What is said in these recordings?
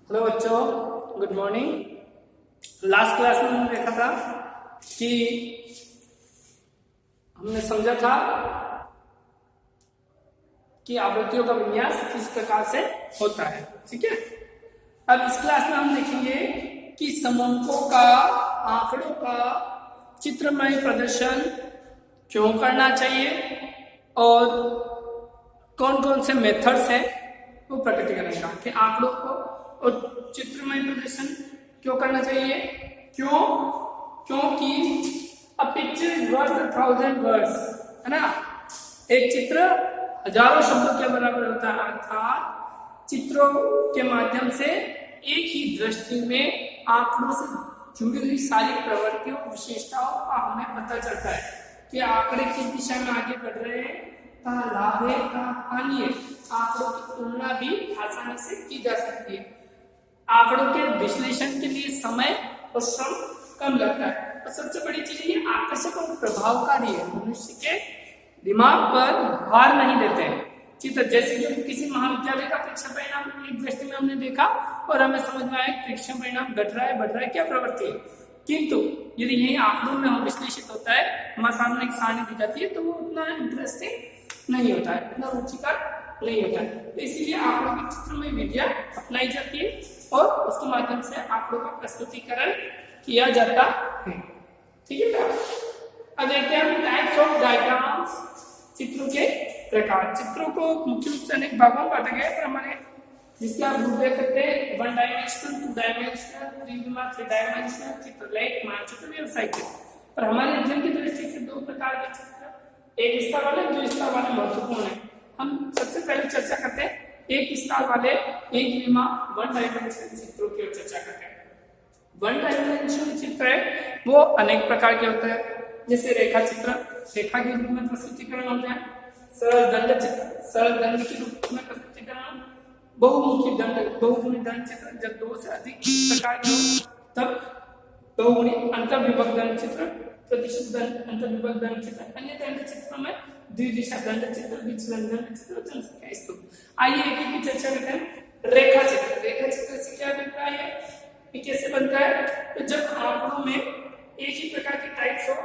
Hello बच्चों, good morning. Last class में हमने देखा था कि हमने समझा था कि आवृत्तियों का विन्यास किस प्रकार से होता है। ठीक है, अब इस क्लास में हम देखेंगे कि समंकों का, आंकड़ों का चित्रमय प्रदर्शन क्यों करना चाहिए और कौन कौन से मेथड्स हैं वो प्रकटीकरण का, कि आंकड़ों को और चित्रमय प्रदर्शन क्यों करना चाहिए। क्योंकि a picture is worth 1000 words, है ना। एक चित्र हजारों शब्दों के बराबर होता है, अर्थात चित्रों के माध्यम से एक ही दृष्टि में आंकड़ों से जुड़ी हुई सारी प्रवृत्तियों, विशेषताओं का हमें पता चलता है कि आंकड़े किस दिशा में आगे बढ़ रहे हैं, कहाँ लाभ है, कहाँ हानि है। आंकड़ों की तुलना भी आसानी से की जा सकती है। आंकड़ों के विश्लेषण के लिए समय और श्रम कम लगता है और सबसे बड़ी चीज ये आकर्षक और प्रभावकारी है, मनुष्य के दिमाग पर भार नहीं देते हैं चित्र। जैसे कि किसी महाविद्यालय का परीक्षा परिणाम एक दृष्टि में हमने देखा और हमें समझ में आया परीक्षा परिणाम घट रहा है, बढ़ रहा है, क्या प्रवृत्ति है। किंतु यदि यही आंकड़ों में हम विश्लेषित होता है, हमारे सामने एक सारणी दी जाती है, तो वो उतना इंटरेस्टिंग नहीं होता है, उतना रुचिकर नहीं होता है। तो इसीलिए आंकड़ों की चित्रमय विद्या अपनाई जाती है और उसके माध्यम से आंकड़ों का प्रस्तुतिकरण किया जाता है। ठीक है, अब देखते हैं हम टाइप्स ऑफ डायग्राम्स, चित्रों के प्रकार। चित्रों को मुख्य रूप से अनेक भागों में बांटा गया है, पर हमारे जिसके आप रूप देख सकते हैं 1 डायमेंशनल, 2 डायमेंशनल, 3 डायमेंशनल चित्र, लेख, मानचित्र, व्यवसायिक चित्र। पर हमारे अध्ययन की दृष्टि से दो प्रकार के चित्र, एक विस्तार वाले, दो विस्तार वाले महत्वपूर्ण है। हम सबसे पहले चर्चा करते हैं एक विस्तार वाले, एक विमा 1 डायमेंशनल चित्रों की चर्चा करते हैं। 1 डायमेंशनल चित्र है वो अनेक प्रकार के होते हैं, जैसे रेखा चित्र, रेखा के रूप में प्रस्तुतिकरण होता है। सरल दंड चित्र, सरल दंड के रूप में प्रस्तुतिकरण। बहुमुखी दंड, बहुमुखी दंड चित्र जब दो से अधिक प्रकार के हो तब बहुमुखी अंतर्विभक्त दंड चित्र, प्रतिशत दंड, अंतर्विभक्त दंड चित्र। अन्य दंड चित्रों में द्विदिशा दंड चित्र, विचलन दंड चित्र, जनसंख्या स्तूप। आइए एक एक की चर्चा करते हैं। रेखा चित्र, रेखा चित्र से क्या अभिप्राय है, ये कैसे बनता है। तो जब आंकड़ों में एक ही प्रकार के टाइप्स हो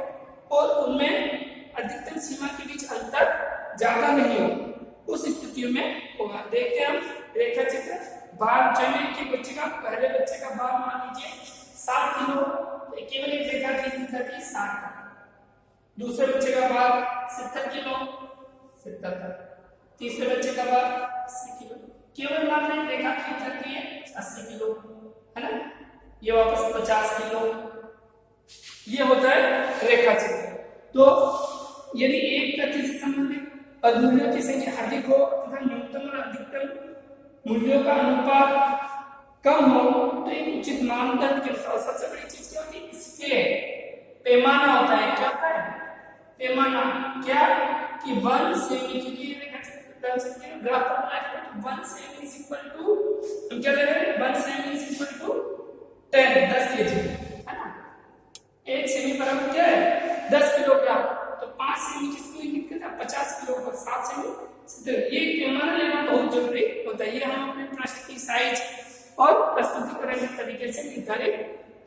और उनमें अधिकतम सीमा के बीच अंतर ज्यादा नहीं हो, उस स्थितियों में होगा। देखते हैं हम रेखा चित्र। बार जन्मे के बच्चे का, पहले बच्चे का बार मान लीजिए 7 किलो, तो केवल एक रेखा खींचनी थी 7 का। दूसरे बच्चे का बार 70 किलो, 70 तक। तीसरे बच्चे का बार 80 किलो, केवल मात्र एक रेखा खींच सकती है 80 किलो, है ना। ये वापस 50 किलो, ये होता है रेखा चित्र। तो यदि एक तथ्य से संबंधित और मूल्यों की संख्या अधिक हो तथा न्यूनतम और अधिकतम मूल्यों का अनुपात कम हो तो एक उचित मानदंड के अनुसार, सबसे बड़ी चीज क्या होती है, स्केल, पैमाना होता है। क्या होता है पैमाना, क्या कि 1 सेमी के लिए रेखा चित्र डाल सकते हैं। ग्राफ पर बनाया तो 1 सेमी इज इक्वल टू, हम क्या ले रहे हैं, 1 cm is equal to 10 kg, है ना। 1 सेमी बराबर क्या है 10 किलोग्राम। तो 5 सेमी किसको लिखते हैं 50 किलो पर 7 सेमी 70। ये पैमाना लेना बहुत जरूरी होता है। ये हम अपने पृष्ठ की साइज और प्रस्तुतिकरण के तरीके से निर्धारित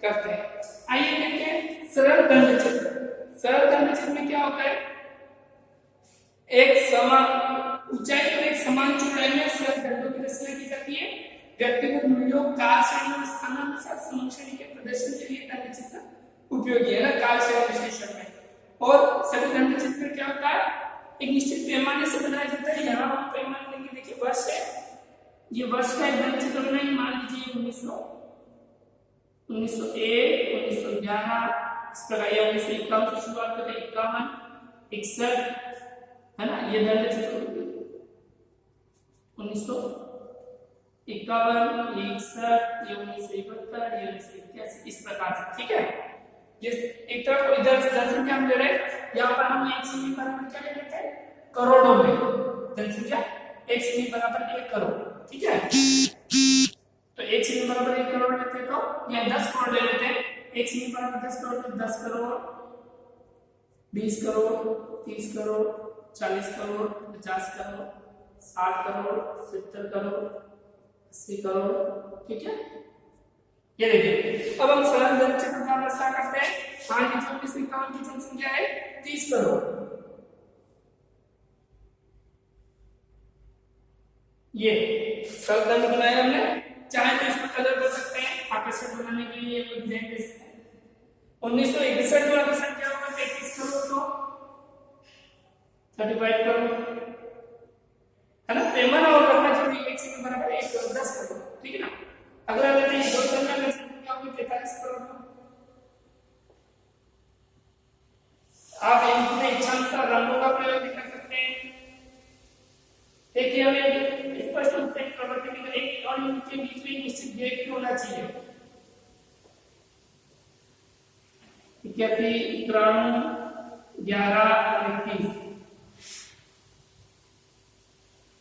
करते हैं। आइए देखते हैं सरल दंड चित्र। सरल दंड चित्र में क्या होता है, एक समान ऊंचाई और एक समान चौड़ाई में सरल दंडों की रचना की जाती है। व्यक्तिगत मूल्यों, काल श्रेणी और स्थानानुसार समूह श्रेणी के प्रदर्शन के लिए दंड चित्र उपयोगी है ना, काल श्रेणी विश्लेषण में। और सभी दंड चित्र क्या होता है, एक निश्चित पैमाने से बनाया जाता है। यहाँ हम पैमाने लेंगे, देखिए वर्ष है, ये वर्ष का एक दंड चित्र बनाएंगे, मान लीजिए 1901, 1911, इस प्रकार 1951 से शुरुआत करते हैं, 51, 61, है ना। ये दंड चित्र 1951, 61, 1972, 1981, इस प्रकार से। ठीक है, ये एक तरफ इधर जनसंख्या हम ले रहे हैं, यहाँ पर हम 1 सेमी बराबर क्या ले लेते हैं, करोड़ों में जनसंख्या 1 सेमी बराबर 1 करोड़। ठीक है, तो 1 सेमी बराबर 1 करोड़ लेते हैं, तो यहाँ 10 करोड़ ले लेते हैं। 1 सेमी बराबर 10 करोड़, तो 10 करोड़, 20 करोड़, 30 करोड़, 40 करोड़, 50 करोड़, 60 करोड़, 70 करोड़, 80 करोड़। ठीक है, ये देखिए। अब हम सरल धन चित्र का रचना करते हैं। मान लीजिए 1951 की जनसंख्या है 30 करोड़। ये सरल धन बनाया हमने, चाहे तो इसमें कलर कर सकते हैं, आकर्षक बनाने के लिए ये डिजाइन दे सकते हैं। 1961 में अगर संख्या होगा 33 करोड़ तो 35 करोड़, है ना। पैमाना और रखना चाहिए, एक से बराबर 1 करोड़ 10 करोड़। ठीक है ना। अगला लेते हैं 2 टन में संख्या होगी 43 करोड़। आप इनमें इच्छानुसार रंगों का प्रयोग भी कर सकते हैं। देखिए हमें स्पष्ट रूप से प्रवृत्ति की एक और इनके बीच में निश्चित गैप होना चाहिए। 81, 91, 11, 21।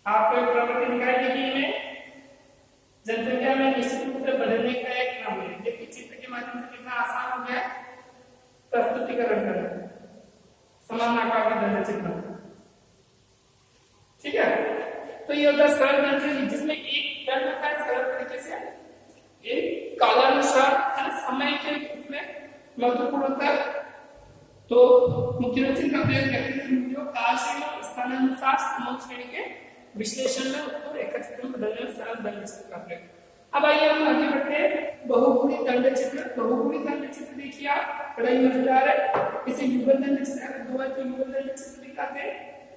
आपको एक प्रवृत्ति दिखाई देगी इनमें जनसंख्या में निश्चित रूप से बढ़ने का एक क्रम है। देखिए चित्र के माध्यम से कितना आसान हो गया प्रस्तुतिकरण करना, समान आकार का दंड चित्र। ठीक है, तो ये होता है सरल दंड, जिसमें एक दंड होता है सरल तरीके से, एक कालानुसार समय के उसमें महत्वपूर्ण होता है। तो मुख्य रूप से का प्रयोग करते हैं जो काल श्रेणी स्थानानुसार समूह श्रेणी के विश्लेषण में उसको रेखाचित्र में बदलने में सरल दंड चित्र का प्रयोग। अब आइए हम आगे बढ़ते हैं बहुगुणी दंड चित्र। बहुगुणी दंड चित्र देखिए आप, बड़ा ही मजेदार है। इसे युगल दंड चित्र, दो बार के युगल दंड चित्र दिखाते हैं।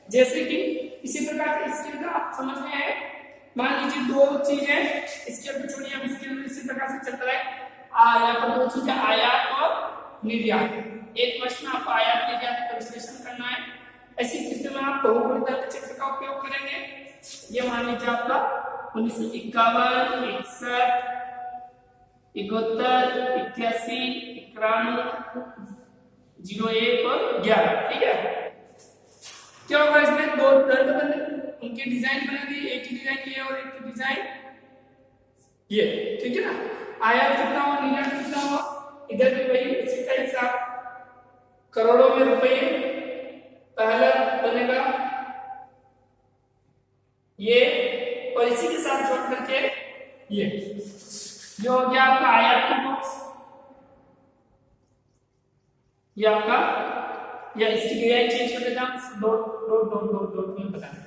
जैसे कि इसी प्रकार से स्केल का आप समझ में है, मान लीजिए दो चीजें, स्केल को छोड़िए, अब स्केल इसी प्रकार से चलता है। यहाँ पर दो चीजें आयात और निर्यात। एक वर्ष में आपको आयात निर्यात का विश्लेषण करना है। ऐसी स्थिति में आप बहुगुणी दंड चित्र का उपयोग करेंगे। ये मान लीजिए आपका 1951, 61, 71, 81, 91, 01 और 11। ठीक है, क्या होगा इसमें दो दंड बने, उनके डिजाइन बनेगी, एक ही डिजाइन ये और एक ही डिजाइन ये। ठीक है ना। आयात कितना हुआ, निर्यात कितना हुआ, इधर भी वही इसी का हिसाब करोड़ों में रुपए पहला बनेगा ये, और इसी के साथ जोड़ करके ये जो हो गया आपका आयात का बॉक्स, ये आपका, या इसकी डिजाइन चेंज कर देता हूं, dot dot dot dot dot में बताना,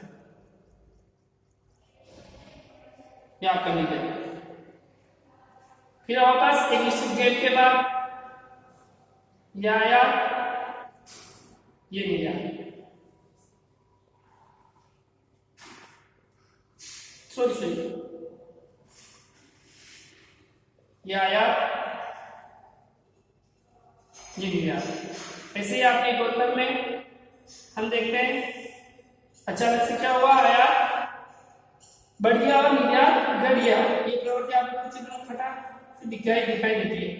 ये आपका निकल। फिर हमारे पास एक निश्चित गैप के बाद ये आया, ये नहीं आया, सॉरी ये आया, ये नहीं आया। ऐसे ही आपके गौतम में हम देखते हैं अचानक से क्या हुआ, आया बढ़ गया और निर्यात घट गया। ये प्रवृत्ति आपको चित्र फटा दिखाई देती है।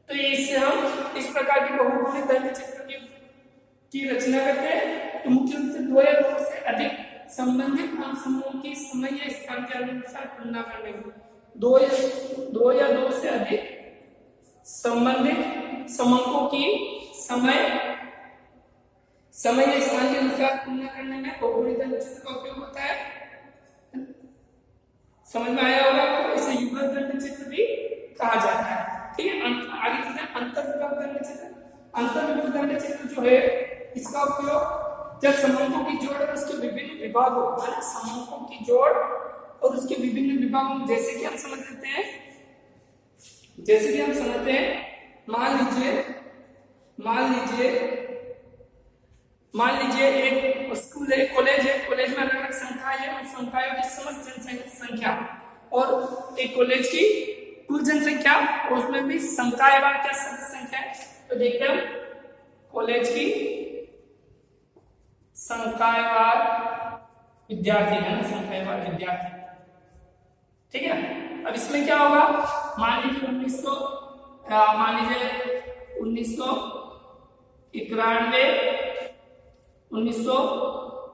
तो इससे हम इस प्रकार की बहुगुणी दंड चित्र की रचना करते हैं। तो मुख्य रूप से दो या दो से अधिक संबंधित अंक समूहों की समय या स्थान के अनुसार तुलना करने की, दो या दो से अधिक संबंधित समूहों की समय या स्थान के अनुसार तुलना करने में बहुगुणी दंड चित्र का उपयोग होता है। समझ में आया होगा आपको। इसे युगल दंड चित्र भी कहा जाता है। ठीक है, आगे चलते हैं अंतर्विभाग दंड चित्र। अंतर्विभाग दंड चित्र जो है, इसका उपयोग जब समूहों की जोड़ और उसके विभिन्न विभागों, माना समूहों की जोड़ और उसके विभिन्न विभागों, जैसे कि हम समझते हैं, मान लीजिए एक स्कूल है, कॉलेज है, कॉलेज में अलग अलग संख्याएं हैं, उन संख्याओं की समस्त संख्या और एक कॉलेज की कुल जनसंख्या, और उसमें भी संख्यावार क्या संख्या है। तो देखते हैं कॉलेज की संख्यावार विद्यार्थी है ना, संख्यावार विद्यार्थी। ठीक है, अब इसमें क्या होगा, मान लीजिए 1991,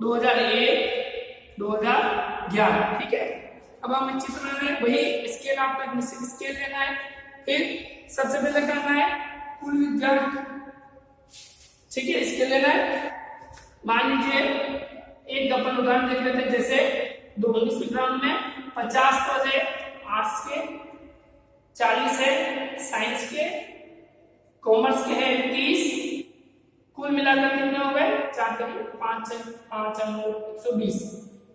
2001, 2011। ठीक है, अब हमें चित्र में वही स्केल, आपको एक निश्चित स्केल लेना है। फिर सबसे पहले करना है कुल विद्यार्थी। ठीक है, स्केल लेना है। मान लीजिए एक अपन उदाहरण देख लेते हैं, जैसे दो 1991 में 50 पद है आर्ट्स के, 40 है साइंस के, कॉमर्स के है 30, कुल मिलाकर कितने हो गए 4 5 5 120।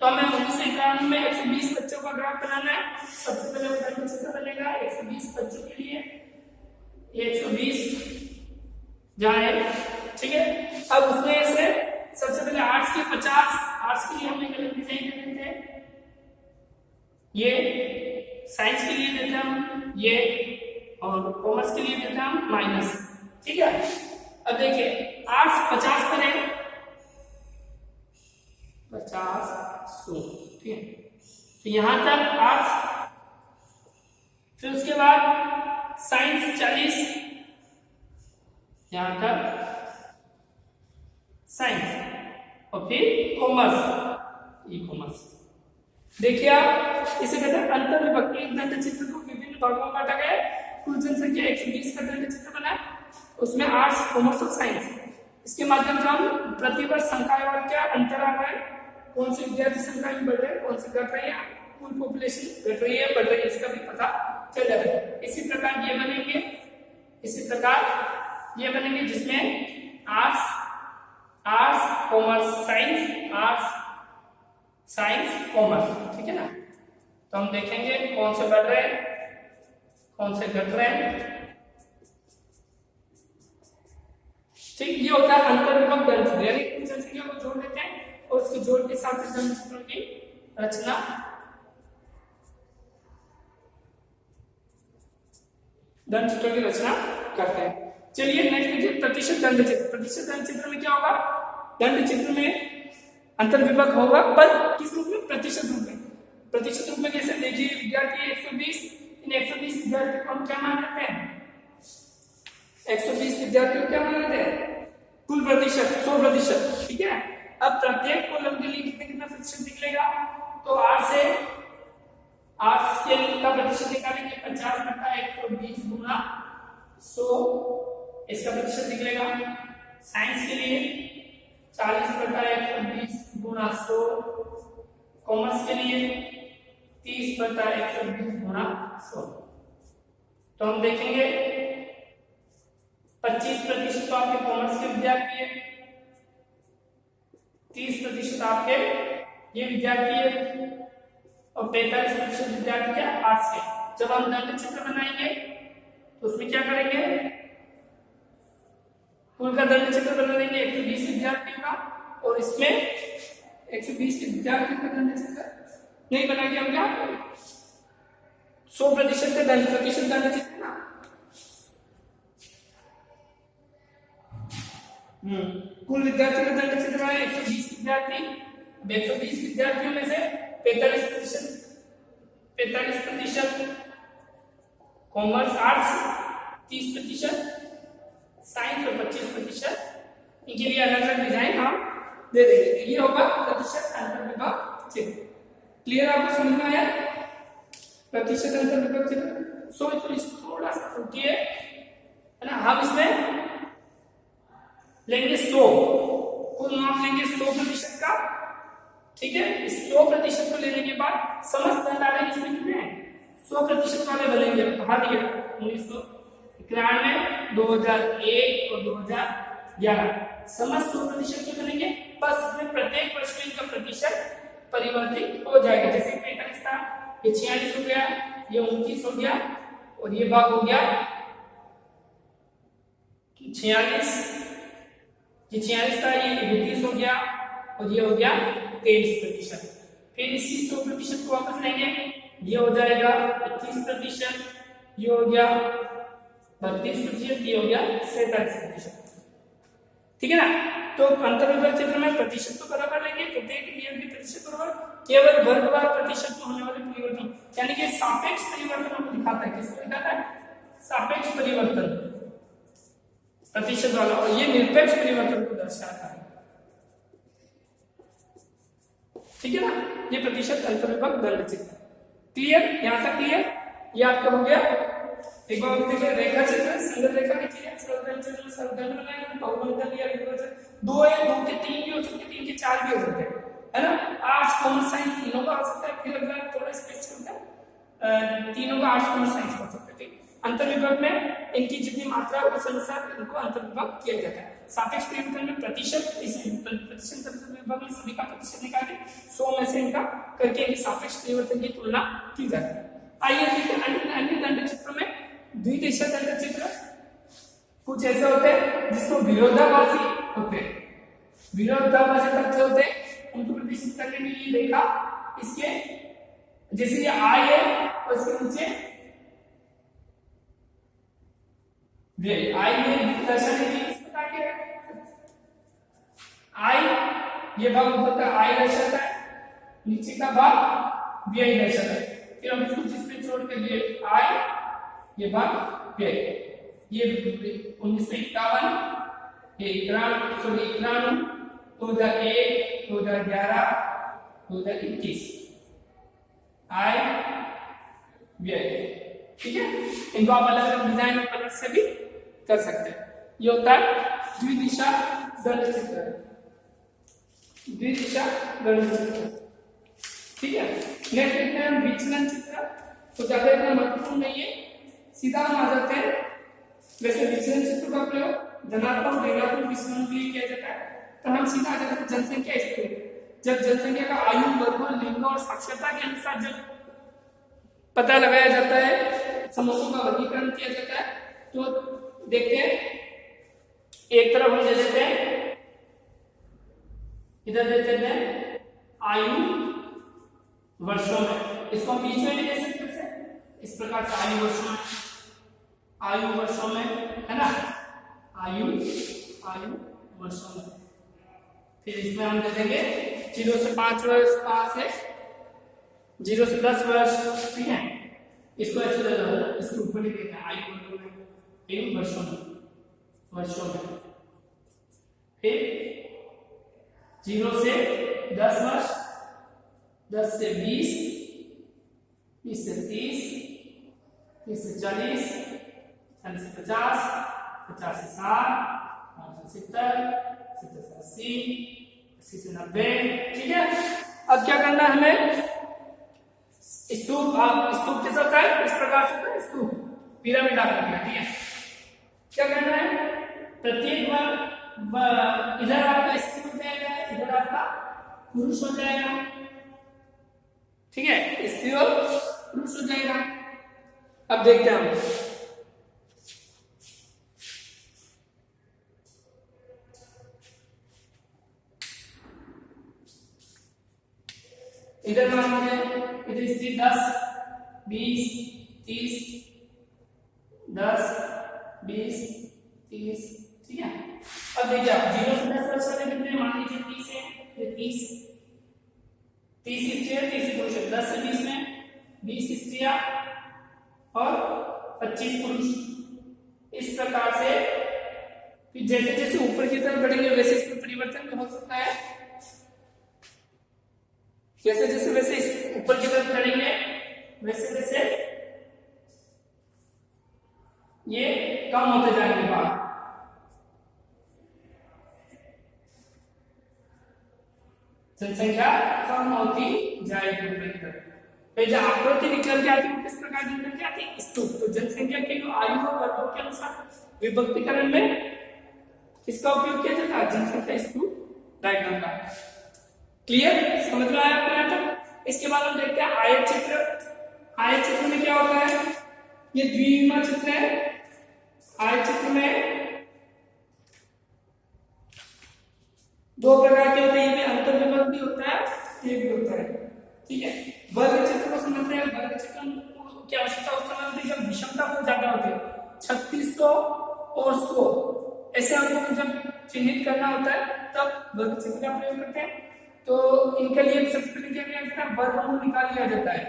तो हमें 1991 में 120 बच्चों का ग्राफ बनाना है। सबसे पहले वो चित्र बनेगा 120 बच्चों के लिए, 120 जाए, ठीक है। अब उसमें से सबसे पहले आर्ट्स के 50, आर्ट्स के लिए हम एक अलग डिजाइन दे देते हैं, ये साइंस के लिए देते हैं हम ये, और कॉमर्स के लिए देते हैं हम माइनस, ठीक है। अब देखिए आर्ट्स 50 पर है, 50 100, ठीक है। तो यहां तक आर्ट्स, फिर उसके बाद साइंस 40, यहां तक साइंस, और फिर कॉमर्स, ई कॉमर्स। देखिए आप इसे कहते हैं अंतर विभक्त। एक दंड चित्र को विभिन्न भागों में बांटा गया, कुल जनसंख्या 120 का दंड चित्र बना, उसमें आर्ट्स कॉमर्स और साइंस। इसके माध्यम से हम प्रतिवर्ष संख्या और क्या अंतर आ रहा है, कौन सी विद्यार्थी संख्या में बढ़ रही है, कौन सी घट रही है, कुल पॉपुलेशन घट रही है बढ़ रही है, इसका भी पता चल जाएगा। इसी प्रकार ये बनेंगे, इसी प्रकार ये बनेंगे जिसमें arts commerce science, arts science commerce, ठीक है ना। तो हम देखेंगे कौन से बढ़ रहे हैं, कौन से घट रहे हैं, ठीक। ये होता है अंतर विभक्त दंड चित्र, यानी कुछ जनसंख्या को जोड़ देते हैं और उसके जोड़ के साथ दंड चित्रों की रचना करते हैं। चलिए नेक्स्ट देखिए प्रतिशत दंड चित्र। प्रतिशत दंड चित्र में क्या होगा, दंड चित्र में अंतर विभक्त होगा पर किस रूप में, प्रतिशत रूप में। प्रतिशत रूप में कैसे, देखिए विद्यार्थी 120, इन 120 विद्यार्थियों को हम क्या मान लेते हैं, 120 विद्यार्थियों को क्या मान लेते हैं, कुल प्रतिशत 100%, ठीक है। अब प्रत्येक कॉलम के लिए कितना प्रतिशत निकलेगा, तो आर्ट्स का प्रतिशत निकालेंगे 50/120 गुना 100, इसका प्रतिशत निकलेगा। साइंस के लिए 40/120 गुना 100, कॉमर्स के लिए 30/120 गुना 100। तो हम देखेंगे 25% तो आपके कॉमर्स के विद्यार्थी है, 30% आपके ये विद्यार्थी है, और 45% विद्यार्थी क्या आर्ट्स के। जब हम दंड चित्र बनाएंगे तो उसमें क्या करेंगे, कुल का दंड चित्र बना देंगे 120 विद्यार्थियों का, और इसमें 120 विद्यार्थियों का दंड चित्र नहीं बनाएंगे हम, क्या 100% का दंड, प्रतिशत दंड चित्र ना, कुल विद्यार्थियों का दंड चित्र है 120 विद्यार्थी। 120 विद्यार्थियों में से 45% कॉमर्स आर्ट्स, 30% साइंस और 25% इनके लिए अलग अलग डिजाइन हम दे देंगे। ये होगा प्रतिशत अंतर विभक्त चित्र। क्लियर, आपको समझ में आया प्रतिशत अंतर विभक्त चित्र। सो इसको थोड़ा सा रुकिए, है ना। हम इसमें लेंगे 100, कुल मार्क लेंगे 100% का, ठीक है। इस 100% को लेने के बाद समस्त दंड आ रहे इसमें कितने हैं, 100% वाले बनेंगे। कहा दिया 1991, 2001 और 2011 समस्त 100% के बनेंगे। बस इसमें प्रत्येक वर्ष में इनका प्रतिशत परिवर्तित हो जाएगा। जैसे 45 था, ये 46 हो गया, ये 29 हो गया, और ये भाग हो गया 46, ये 46 था, ये 29 हो गया, और ये हो गया 23%। फिर इसी 100% को वापस लेंगे, ये हो जाएगा 21%, ये हो गया 32%, ये हो गया 47%, ठीक है ना। तो अंतर विभक्त चित्र में प्रतिशत तो बराबर लेंगे, प्रत्येक नियम के प्रतिशत बराबर, केवल वर्गवार प्रतिशत में होने वाले परिवर्तन, यानी कि सापेक्ष परिवर्तन को दिखाता है। किसको दिखाता है, सापेक्ष परिवर्तन प्रतिशत वाला, और ये निरपेक्ष परिवर्तन को दर्शाता है, ठीक है ना। ये प्रतिशत अंतर विभक्त दंड चित्र। क्लियर, यहां तक क्लियर। ये आपका हो गया। एक बार देखिए रेखा चित्र, सरल रेखा की चीजें, सरल चित्र में सरल दंड बनाएंगे, बहुभुज दंड या विभुज, 2 या 2 के 3 भी हो सकते हैं, 3 के 4 भी हो सकते हैं, है ना। आर्ट्स कॉमर्स साइंस तीनों का हो सकता है, फिर अगर थोड़ा स्पेस छोड़कर तीनों का आर्ट्स कॉमर्स साइंस हो सकता है। ठीक, अंतर विभाग में इनकी जितनी मात्रा है उस अनुसार इनको अंतर विभाग किया जाता है। सापेक्ष परिवर्तन में प्रतिशत, इस प्रतिशत विभाग में सभी का प्रतिशत निकाल के 100 में से इनका करके इनकी सापेक्ष परिवर्तन की तुलना की जाती है। आइए देखिए अन्य दंड चित्र में द्विदिशा दंड चित्र कुछ ऐसे होते हैं जिसको विरोधाभासी होते हैं, विरोधाभासी तथ्य होते हैं, उनको प्रदर्शित करने के लिए देखा इसके जैसे ये आई है और इसके नीचे व्यय, आई में दर्शाने के लिए इस प्रकार के आई ये भाग ऊपर का आई दर्शाता है, नीचे का भाग व्यय दर्शाता है। फिर हम इसको जिसमें छोड़ के ये आई ये भाग व्यय, ये 1951 ये 2011 2011 2021 आय व्यय। ठीक है, इनको आप अलग अलग डिजाइन और कलर से भी कर सकते हैं। ये होता है द्विदिशा दंड चित्र, द्विदिशा दंड चित्र। ठीक है, नेक्स्ट देखते हैं विचलन चित्र। तो ज्यादा इतना महत्वपूर्ण नहीं है, सीधा हम आ जाते हैं। वैसे विचलन चित्र का प्रयोग धनात्मक ऋणात्मक विचलन के लिए किया जाता है। तो हम सीधा आ जाते हैं जनसंख्या स्थिर। जब जनसंख्या का आयु, वर्ग, लिंग और साक्षरता के अनुसार जब पता लगाया जाता है, समूहों का वर्गीकरण किया जाता है, तो देखते हैं एक तरफ हम दे देते हैं, इधर देते हैं आयु वर्षों में, इसको हम बीच में भी दे सकते हैं इस प्रकार से आयु वर्षों में, आयु वर्षों में है ना, आयु वर्षों में। फिर इसमें हम दे देंगे 0 से 5 वर्ष, 5 से 0 से 10 वर्ष। ठीक है, इसको ऐसे दे दो, इसके ऊपर लिख देना आयु वर्षों में, वर्षों में। फिर 0 से 10 वर्ष, 10 से 20, 20 से 30, 30 से 40, 40 से 50, 50 से 60, 70, 70 से 80, 80 से 90। ठीक है, अब क्या करना है हमें, स्तूप कैसा होता है, इस प्रकार से होता है स्तूप, पिरामिड आकृति। ठीक है, क्या करना है, प्रत्येक बार इधर आपका स्त्री हो जाएगा, इधर आपका पुरुष हो जाएगा। ठीक है, स्त्री और पुरुष हो जाएगा। अब देखते हैं हम, इधर मान लीजिए इधर स्त्री 10, 20, 30, 10, 20, 30। ठीक है, अब देखिए आप 0 से 10 वर्ष वाले कितने, मान लीजिए 30 है, फिर 30 स्त्री है, 30 पुरुष है। 10 से 20 में 20 स्त्रियां और 25 पुरुष। इस प्रकार से फिर जैसे जैसे ऊपर की तरफ बढ़ेंगे वैसे इसमें परिवर्तन हो सकता है, जैसे जैसे वैसे ऊपर की तरफ चढ़ेंगे वैसे वैसे ये कम होते जाएंगे बाहर। जनसंख्या कम होती जाएगी ऊपर की तरफ। जब आकृति निकल के आती है किस प्रकार की निकल के आती है, स्तूप। तो जनसंख्या के आयु और वर्गों के अनुसार विभक्तिकरण में किसका उपयोग किया जाता है, जनसंख्या स्तूप डायग्राम का। क्लियर, समझ में आया आपको यहाँ तक। इसके बाद हम देखते हैं आयत चित्र। आयत चित्र में क्या होता है, ये द्विविमा चित्र है। आयत चित्र में दो प्रकार के होते हैं, अंतर विभाग भी होता है, ये भी होता है। ठीक है, वर्ग चित्र को समझते हैं। वर्ग चित्र की आवश्यकता उस समय होती है जब विषमता बहुत ज्यादा होती है, 3600 और 100 ऐसे अंकों को जब चिन्हित करना होता है तब वर्ग चित्र का प्रयोग करते हैं। तो इनके लिए सबसे पहले क्या किया जाता है, वर्गमूल निकाल लिया जाता है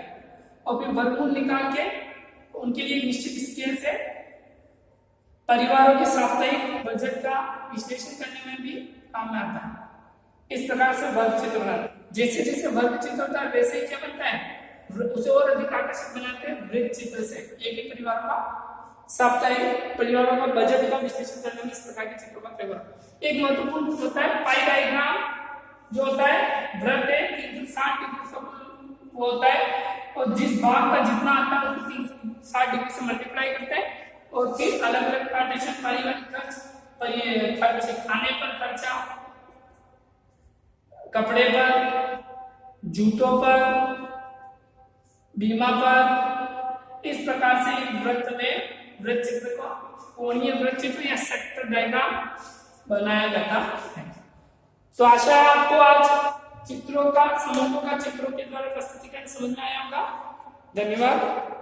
और फिर वर्गमूल निकाल के उनके लिए निश्चित स्केल से परिवारों के साप्ताहिक बजट का विश्लेषण करने में भी काम में आता है। इस प्रकार से वर्ग चित्र बनाते हैं। जैसे जैसे वर्ग चित्र होता है वैसे ही क्या बनता है, उसे और अधिक आकर्षक बनाते हैं वृत्त चित्र से। एक एक परिवारों का साप्ताहिक परिवारों का बजट का विश्लेषण करने में इस प्रकार के चित्रों का प्रयोग। एक महत्वपूर्ण होता है पाई डायग्राम, जो होता है वृत्त है 360 वो होता है, और जिस भाग का जितना आता है उसको 360 डिग्री से मल्टीप्लाई करते हैं, और फिर अलग अलग पार्टीशन, पारिवारिक खर्च, पर ये खर्च खाने पर खर्चा, कपड़े पर, जूतों पर, बीमा पर, इस प्रकार से वृत्त में वृत्त चित्र को कोणीय वृत्त चित्र या सेक्टर डायग्राम बनाया जाता है। तो आशा है आपको आज चित्रों का, समूहों का चित्रों के द्वारा प्रस्तुतिकरण समझ में आया होगा। धन्यवाद।